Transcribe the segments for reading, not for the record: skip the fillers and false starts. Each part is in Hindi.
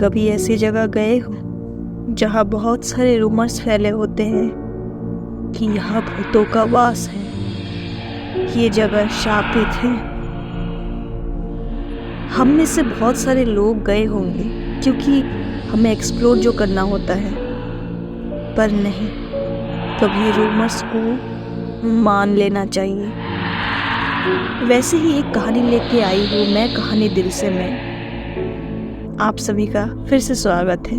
कभी ऐसी जगह गए हो जहाँ बहुत सारे रूमर्स फैले होते हैं कि यहाँ भूतों का वास है, ये जगह शापित है? हम में से बहुत सारे लोग गए होंगे क्योंकि हमें एक्सप्लोर जो करना होता है, पर नहीं, कभी रूमर्स को मान लेना चाहिए। वैसे ही एक कहानी लेके आई हूँ मैं, कहानी दिल से में। आप सभी का फिर से स्वागत है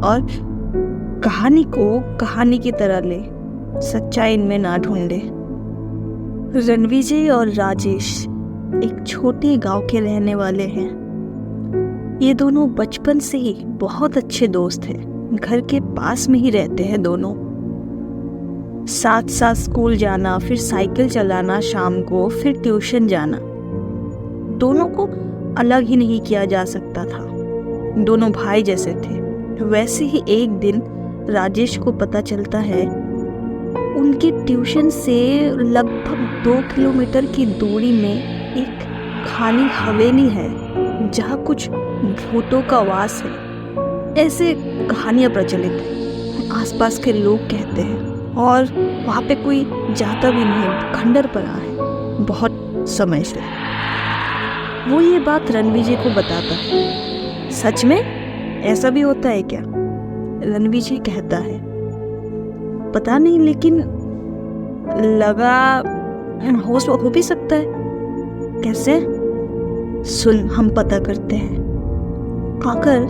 और कहानी को कहानी की तरह ले, सच्चाई इनमें ना ढूंढे। रणविजय और राजेश एक छोटे गांव के रहने वाले हैं। ये दोनों बचपन से ही बहुत अच्छे दोस्त हैं। घर के पास में ही रहते हैं दोनों। साथ साथ स्कूल जाना, फिर साइकिल चलाना शाम को, फिर ट्यूशन जाना। दोनों को अलग ही नहीं किया जा सकता था। दोनों भाई जैसे थे। वैसे ही एक दिन राजेश को पता चलता है उनके ट्यूशन से लगभग 2 किलोमीटर की दूरी में एक खाली हवेली है जहाँ कुछ भूतों का वास है। ऐसे कहानियाँ प्रचलित हैं, आसपास के लोग कहते हैं, और वहाँ पे कोई जाता भी नहीं, खंडर पड़ा है बहुत समय से। वो ये बात रणविजय को बताता है। सच में ऐसा भी होता है क्या? रणविजय कहता है, पता नहीं, लेकिन लगा हो भी सकता है। कैसे? सुन, हम पता करते हैं। अगर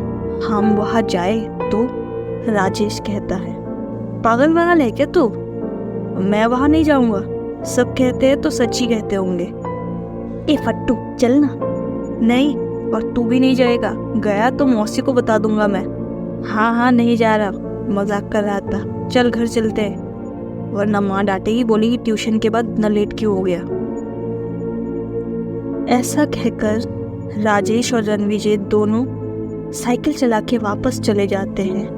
हम वहां जाए तो? राजेश कहता है, पागल वागल है क्या तू? मैं वहां नहीं जाऊंगा। सब कहते हैं तो सच ही कहते होंगे। ए फट्टू, चलना। नहीं, और तू भी नहीं जाएगा? गया तो मौसी को बता दूंगा मैं। हाँ, नहीं जा रहा, मजाक कर रहा था। चल घर चलते हैं, वरना माँ डांटेगी, बोलेगी ट्यूशन के बाद इतना लेट क्यों हो गया। ऐसा कहकर राजेश और रणविजय दोनों साइकिल चला के वापस चले जाते हैं।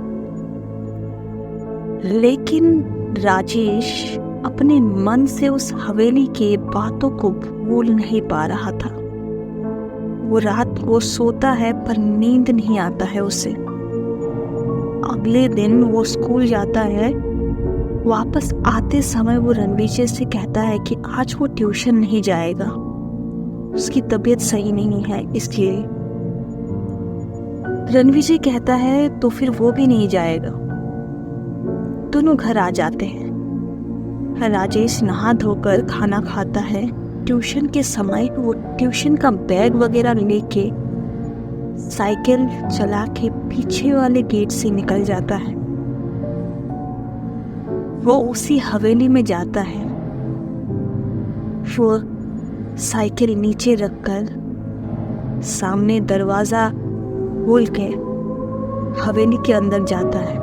लेकिन राजेश अपने मन से उस हवेली के बातों को भूल नहीं पा रहा था। वो रात को सोता है पर नींद नहीं आता है उसे। अगले दिन वो स्कूल जाता है। वापस आते समय वो रणविजय से कहता है कि आज वो ट्यूशन नहीं जाएगा, उसकी तबीयत सही नहीं है इसलिए। रणविजय कहता है तो फिर वो भी नहीं जाएगा। दोनों घर आ जाते हैं। राजेश नहा धोकर खाना खाता है। ट्यूशन के समय वो ट्यूशन का बैग वगैरह लेके साइकिल चला के पीछे वाले गेट से निकल जाता है। वो उसी हवेली में जाता है। वो साइकिल नीचे रखकर सामने दरवाजा खोल के हवेली के अंदर जाता है।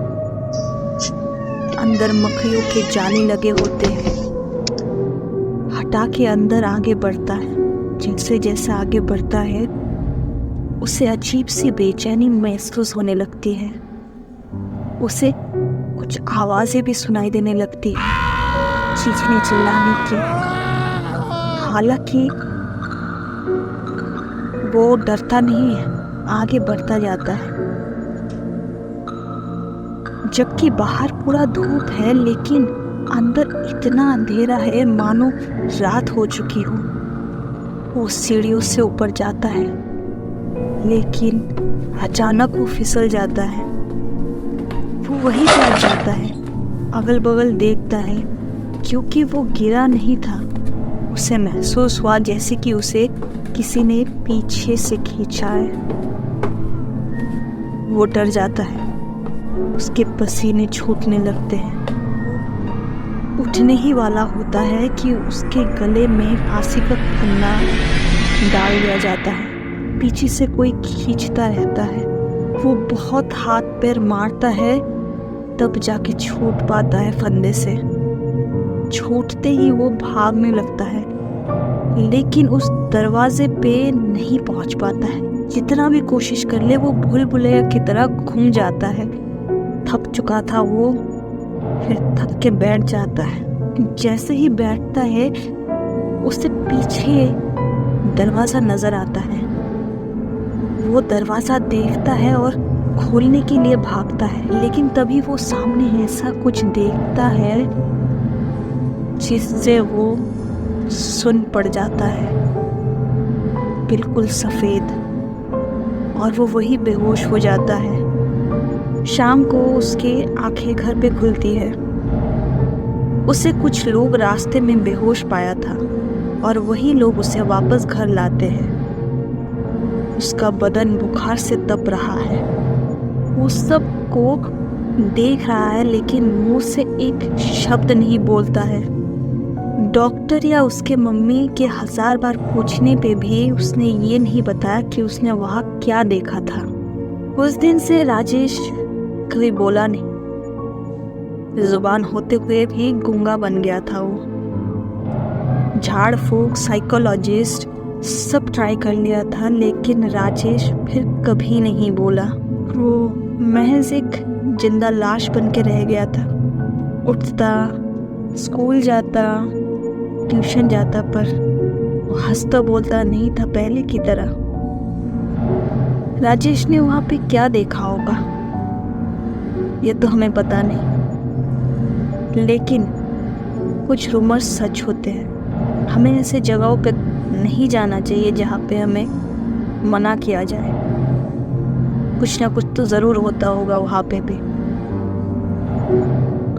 अंदर मकड़ियों के जाली लगे होते हैं। हटा के अंदर आगे बढ़ता है। जैसे जैसे आगे बढ़ता है उसे अजीब सी बेचैनी महसूस होने लगती है। उसे कुछ आवाजें भी सुनाई देने लगती है, चीखने चिल्लाने की। हालांकि वो डरता नहीं है, आगे बढ़ता जाता है। जबकि बाहर पूरा धूप है, लेकिन अंदर इतना अंधेरा है मानो रात हो चुकी हो। वो सीढ़ियों से ऊपर जाता है, लेकिन अचानक वो फिसल जाता है। वो वहीं पर जाता है, अगल बगल देखता है, क्योंकि वो गिरा नहीं था। उसे महसूस हुआ जैसे कि उसे किसी ने पीछे से खींचा है। वो डर जाता है, उसके पसीने छूटने लगते हैं। उठने ही वाला होता है कि उसके गले में फांसी का फंदा डाल दिया जाता है। पीछे से कोई खींचता रहता है। वो बहुत हाथ पैर मारता है, तब जाके छूट पाता है फंदे से। छूटते ही वो भागने लगता है, लेकिन उस दरवाजे पे नहीं पहुंच पाता है। जितना भी कोशिश कर ले वो भूल भुलैया की तरह घूम जाता है। थक चुका था वो, फिर थक के बैठ जाता है। जैसे ही बैठता है उससे पीछे दरवाजा नजर आता है। वो दरवाजा देखता है और खोलने के लिए भागता है, लेकिन तभी वो सामने ऐसा कुछ देखता है जिससे वो सुन पड़ जाता है, बिल्कुल सफ़ेद, और वो वही बेहोश हो जाता है। शाम को उसके आंखें घर पे खुलती है। उसे कुछ लोग रास्ते में बेहोश पाया था और वही लोग उसे वापस घर लाते हैं। उसका बदन बुखार से तप रहा है। वो सबको देख रहा है, लेकिन मुंह से एक शब्द नहीं बोलता है। डॉक्टर या उसके मम्मी के 1000 बार पूछने पे भी उसने ये नहीं बताया कि उसने वहाँ क्या देखा था। उस दिन से राजेश कभी बोला नहीं। जुबान होते हुए भी गूंगा बन गया था वो। झाड़ फूक, साइकोलॉजिस्ट सब ट्राई कर लिया था, लेकिन राजेश फिर कभी नहीं बोला। वो महज एक जिंदा लाश बन के रह गया था। उठता, स्कूल जाता, ट्यूशन जाता, पर वो हंसता बोलता नहीं था पहले की तरह। राजेश ने वहाँ पे क्या देखा होगा ये तो हमें पता नहीं, लेकिन कुछ रूमर्स सच होते हैं। हमें ऐसे जगहों पे नहीं जाना चाहिए जहाँ पे हमें मना किया जाए। कुछ ना कुछ तो ज़रूर होता होगा वहाँ पे भी।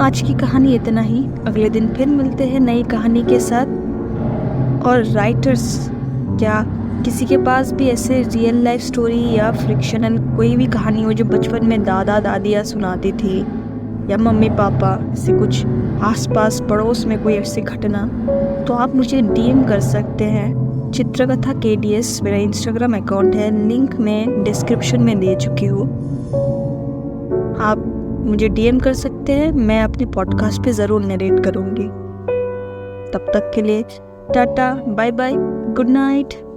आज की कहानी इतना ही। अगले दिन फिर मिलते हैं नई कहानी के साथ। और राइटर्स, क्या किसी के पास भी ऐसे रियल लाइफ स्टोरी या फ्रिक्शनल कोई भी कहानी हो जो बचपन में दादा दादियाँ सुनाती थी, या मम्मी पापा, ऐसे कुछ आसपास पड़ोस में कोई ऐसी घटना, तो आप मुझे डीएम कर सकते हैं। चित्रकथा KDS मेरा इंस्टाग्राम अकाउंट है, लिंक मैं डिस्क्रिप्शन में दे चुकी हूँ। आप मुझे डीएम कर सकते हैं, मैं अपने पॉडकास्ट पे ज़रूर नरेट करूँगी। तब तक के लिए tata, bye bye, good night.